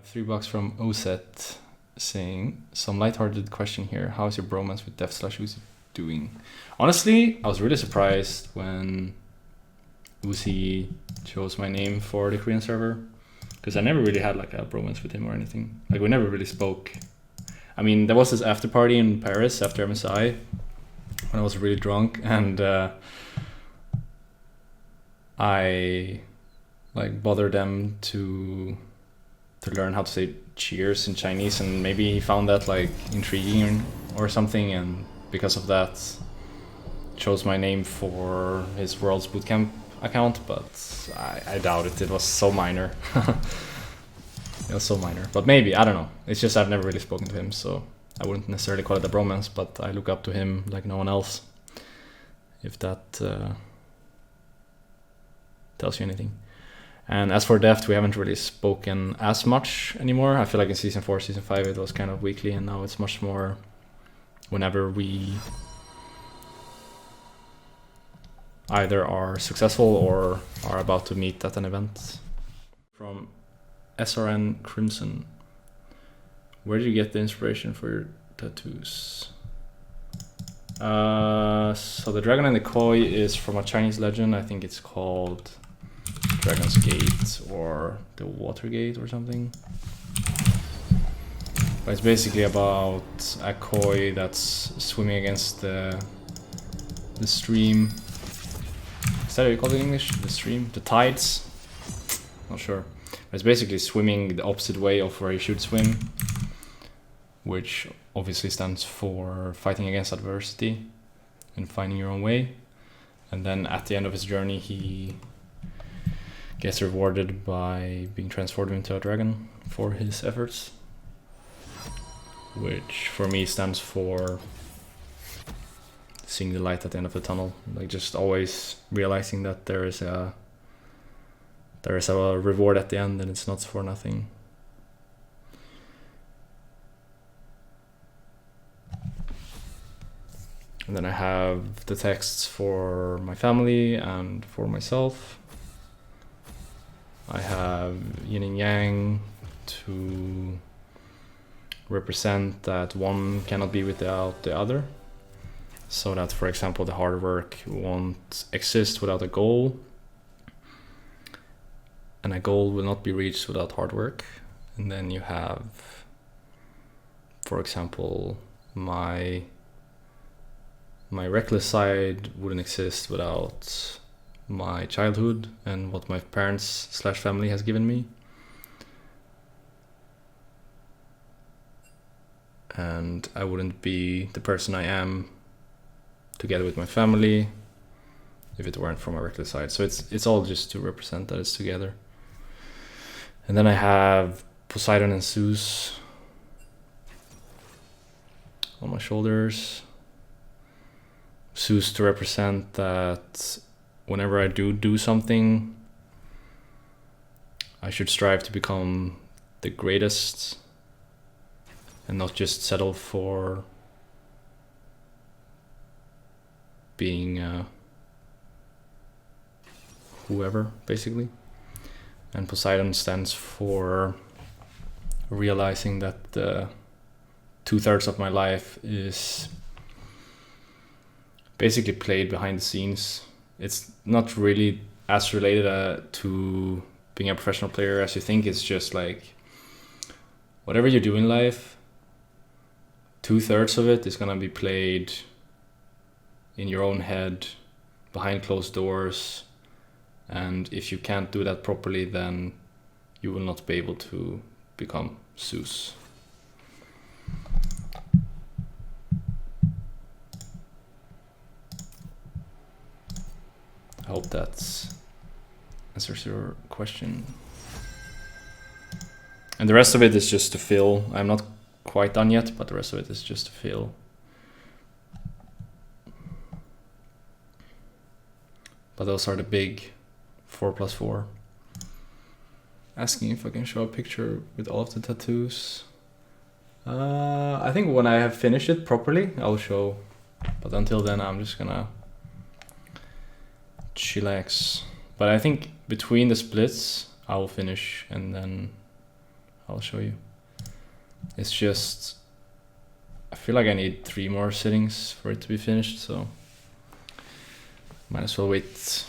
$3 from Oset saying, some lighthearted question here. How is your bromance with Deft/Uzi doing? Honestly, I was really surprised when Uzi chose my name for the Korean server, because I never really had like a bromance with him or anything. Like, we never really spoke. I mean, there was this after party in Paris after MSI when I was really drunk, and I like bothered them to learn how to say cheers in Chinese, and maybe he found that like intriguing or something, and because of that chose my name for his Worlds Bootcamp account, but I doubt it. It was so minor. It was so minor, but maybe, I don't know. It's just I've never really spoken to him, so I wouldn't necessarily call it a bromance, but I look up to him like no one else, if that tells you anything. And as for Deft, we haven't really spoken as much anymore. I feel like in Season 4, Season 5 it was kind of weekly, and now it's much more whenever we either are successful or are about to meet at an event. From SRN Crimson, where did you get the inspiration for your tattoos? So the dragon and the koi is from a Chinese legend. I think it's called Dragon's Gate or the Water Gate or something. But it's basically about a koi that's swimming against the stream. Is that how you call it in English? The stream? The tides? Not sure. But it's basically swimming the opposite way of where you should swim, which obviously stands for fighting against adversity and finding your own way. And then at the end of his journey, he gets rewarded by being transformed into a dragon for his efforts, which for me stands for seeing the light at the end of the tunnel. Like, just always realizing that there is a reward at the end, and it's not for nothing. And then I have the texts for my family and for myself. I have yin and yang to represent that one cannot be without the other. So that, for example, the hard work won't exist without a goal, and a goal will not be reached without hard work. And then you have, for example, my reckless side wouldn't exist without my childhood and what my parents/family has given me. And I wouldn't be the person I am together with my family if it weren't for my reckless side. So it's all just to represent that it's together. And then I have Poseidon and Zeus on my shoulders. Zeus to represent that whenever I do something, I should strive to become the greatest and not just settle for being whoever, basically. And Poseidon stands for realizing that 2/3 of my life is basically played behind the scenes. It's not really as related to being a professional player as you think. It's just like whatever you do in life, 2/3 of it is gonna be played in your own head, behind closed doors. And if you can't do that properly, then you will not be able to become Zeus. I hope that answers your question. And the rest of it is just to fill. I'm not quite done yet, but the rest of it is just to fill. But those are the big 4+4. Asking if I can show a picture with all of the tattoos. I think when I have finished it properly, I'll show. But until then, I'm just gonna chillax. But I think between the splits, I will finish, and then I'll show you. It's just, I feel like I need 3 more sittings for it to be finished, so might as well wait